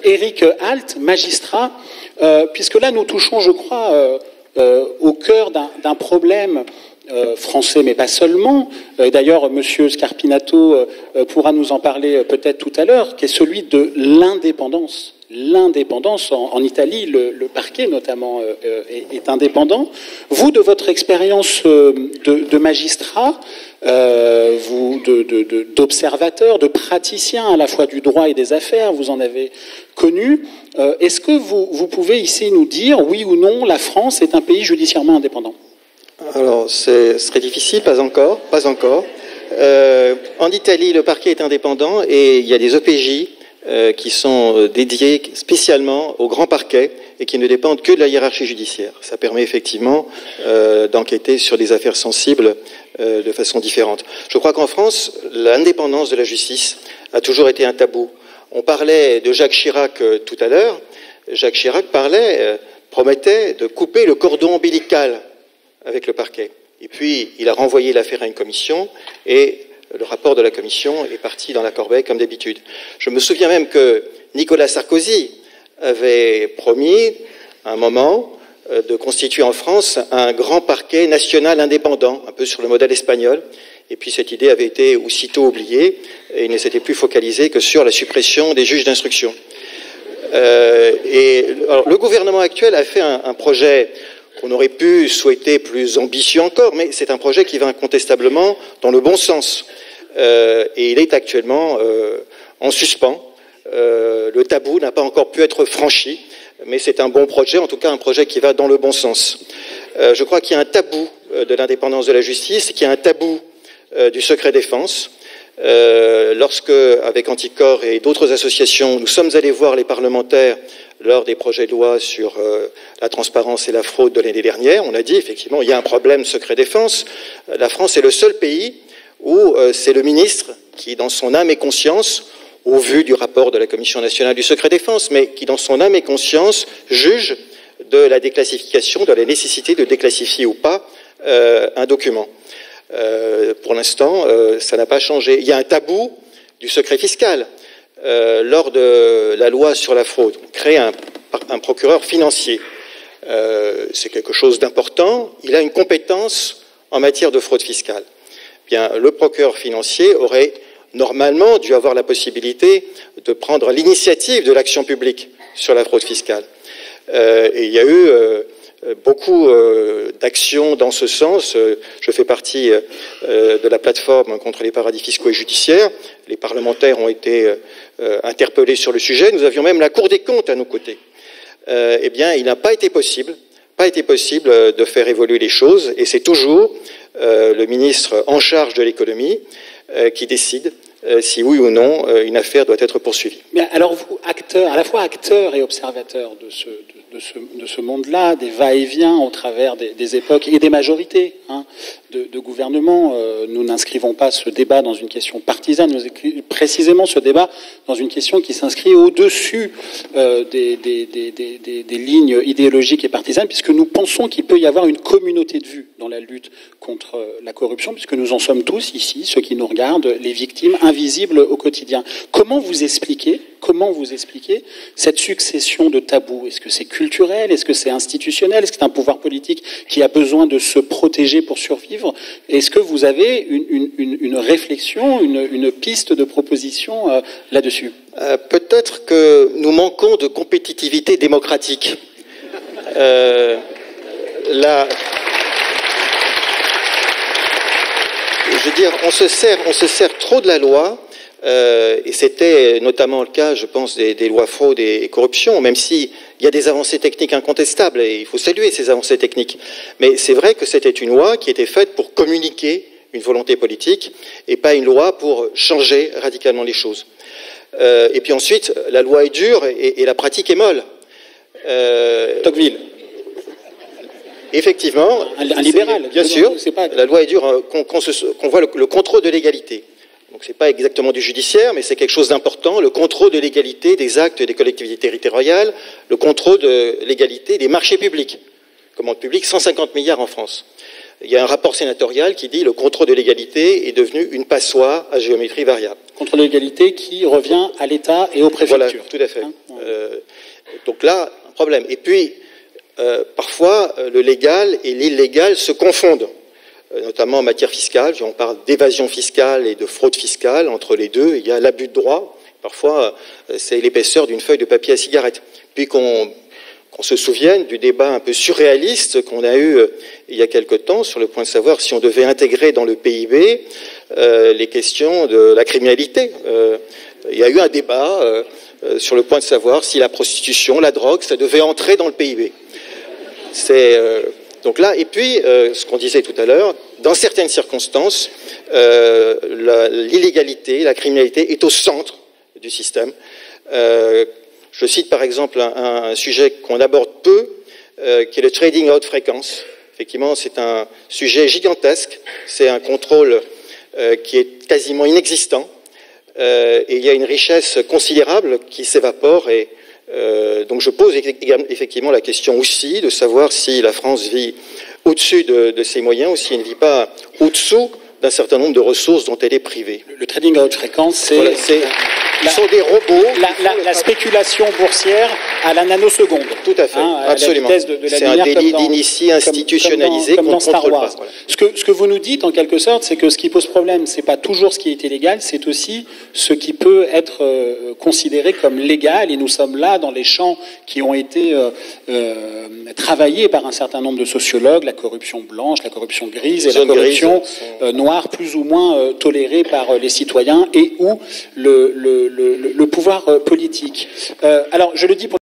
Éric Alt, magistrat, puisque là nous touchons, je crois, au cœur d'un problème français, mais pas seulement. D'ailleurs, Monsieur Scarpinato pourra nous en parler peut-être tout à l'heure, qui est celui de l'indépendance. L'indépendance, en Italie, le parquet notamment est indépendant. Vous, de votre expérience de magistrat, d'observateur, de praticien à la fois du droit et des affaires, vous en avez connu. Est-ce que vous pouvez ici nous dire, oui ou non, la France est un pays judiciairement indépendant? Alors, ce serait difficile, pas encore. En Italie, le parquet est indépendant et il y a des OPJ qui sont dédiés spécialement au grand parquet et qui ne dépendent que de la hiérarchie judiciaire. Ça permet effectivement d'enquêter sur des affaires sensibles de façon différente. Je crois qu'en France, l'indépendance de la justice a toujours été un tabou. On parlait de Jacques Chirac tout à l'heure. Jacques Chirac promettait de couper le cordon ombilical avec le parquet. Et puis, il a renvoyé l'affaire à une commission et le rapport de la commission est parti dans la corbeille comme d'habitude. Je me souviens même que Nicolas Sarkozy avait promis à un moment de constituer en France un grand parquet national indépendant, un peu sur le modèle espagnol. Et puis cette idée avait été aussitôt oubliée et il ne s'était plus focalisé que sur la suppression des juges d'instruction. Alors, le gouvernement actuel a fait un projet qu'on aurait pu souhaiter plus ambitieux encore, mais c'est un projet qui va incontestablement dans le bon sens. Et il est actuellement en suspens. Le tabou n'a pas encore pu être franchi, mais c'est un bon projet, en tout cas un projet qui va dans le bon sens. Je crois qu'il y a un tabou de l'indépendance de la justice, qu'il y a un tabou du secret défense. Lorsque, avec Anticor et d'autres associations, nous sommes allés voir les parlementaires lors des projets de loi sur la transparence et la fraude de l'année dernière, on a dit effectivement il y a un problème secret défense. La France est le seul pays où c'est le ministre qui, dans son âme et conscience, au vu du rapport de la Commission nationale du secret défense, mais qui, dans son âme et conscience, juge de la déclassification, de la nécessité de déclassifier ou pas un document. Pour l'instant, ça n'a pas changé. Il y a un tabou du secret fiscal. Lors de la loi sur la fraude, on crée un procureur financier. C'est quelque chose d'important. Il a une compétence en matière de fraude fiscale. Bien, le procureur financier aurait normalement dû avoir la possibilité de prendre l'initiative de l'action publique sur la fraude fiscale. Et il y a eu beaucoup d'actions dans ce sens. Je fais partie de la plateforme contre les paradis fiscaux et judiciaires. Les parlementaires ont été interpellés sur le sujet. Nous avions même la Cour des comptes à nos côtés. Eh bien, il n'a pas été possible de faire évoluer les choses, et c'est toujours le ministre en charge de l'économie qui décide si oui ou non une affaire doit être poursuivie. Mais alors vous, à la fois acteur et observateur de ce monde-là, des va-et-vient au travers des époques et des majorités de gouvernement, nous n'inscrivons pas ce débat dans une question partisane, nous inscrivons précisément ce débat dans une question qui s'inscrit au-dessus des lignes idéologiques et partisanes, puisque nous pensons qu'il peut y avoir une communauté de vues dans la lutte contre la corruption, puisque nous en sommes tous ici, ceux qui nous regardent, les victimes invisibles au quotidien. Comment vous expliquez cette succession de tabous? Est-ce que c'est culturel? Est-ce que c'est institutionnel? Est-ce que c'est un pouvoir politique qui a besoin de se protéger pour survivre? Est-ce que vous avez une réflexion, une piste de proposition là-dessus? Peut-être que nous manquons de compétitivité démocratique. Je veux dire, on se sert trop de la loi, et c'était notamment le cas, je pense, des lois fraude et corruption, même s'il y a des avancées techniques incontestables, et il faut saluer ces avancées techniques. Mais c'est vrai que c'était une loi qui était faite pour communiquer une volonté politique, et pas une loi pour changer radicalement les choses. Et puis ensuite, la loi est dure et la pratique est molle. Tocqueville. Effectivement, un libéral, bien sûr, la loi est dure, qu'on voit le contrôle de légalité. Donc c'est pas exactement du judiciaire, mais c'est quelque chose d'important, le contrôle de légalité des actes des collectivités territoriales, le contrôle de légalité des marchés publics. Commande publique, 150 milliards en France. il y a un rapport sénatorial qui dit le contrôle de légalité est devenu une passoire à géométrie variable. Contrôle de légalité qui revient à l'État et aux préfectures. Voilà, tout à fait. Donc là, un problème. Et puis, parfois, le légal et l'illégal se confondent, notamment en matière fiscale. On parle d'évasion fiscale et de fraude fiscale. Entre les deux, il y a l'abus de droit. Parfois, c'est l'épaisseur d'une feuille de papier à cigarette. Puis qu'on se souvienne du débat un peu surréaliste qu'on a eu il y a quelque temps sur le point de savoir si on devait intégrer dans le PIB les questions de la criminalité. Il y a eu un débat sur le point de savoir si la prostitution, la drogue, ça devait entrer dans le PIB. Donc là, et puis, ce qu'on disait tout à l'heure, dans certaines circonstances, l'illégalité, la criminalité est au centre du système. Je cite par exemple un sujet qu'on aborde peu, qui est le trading à haute fréquence. Effectivement, c'est un sujet gigantesque, c'est un contrôle qui est quasiment inexistant, et il y a une richesse considérable qui s'évapore, et donc je pose effectivement la question aussi de savoir si la France vit au-dessus de ses moyens ou si elle ne vit pas au-dessous d'un certain nombre de ressources dont elle est privée. Le trading à haute fréquence, c'est... Voilà, ce sont des robots. La spéculation boursière à la nanoseconde. Tout à fait, absolument. C'est un délit d'initié institutionnalisé comme dans Star Wars. Voilà. Ce que vous nous dites, en quelque sorte, c'est que ce qui pose problème, c'est pas toujours ce qui est illégal, c'est aussi ce qui peut être considéré comme légal. Et nous sommes là dans les champs qui ont été travaillés par un certain nombre de sociologues, la corruption blanche, la corruption grise et la corruption noire, plus ou moins tolérée par les citoyens et ou le pouvoir politique. Alors, je le dis pour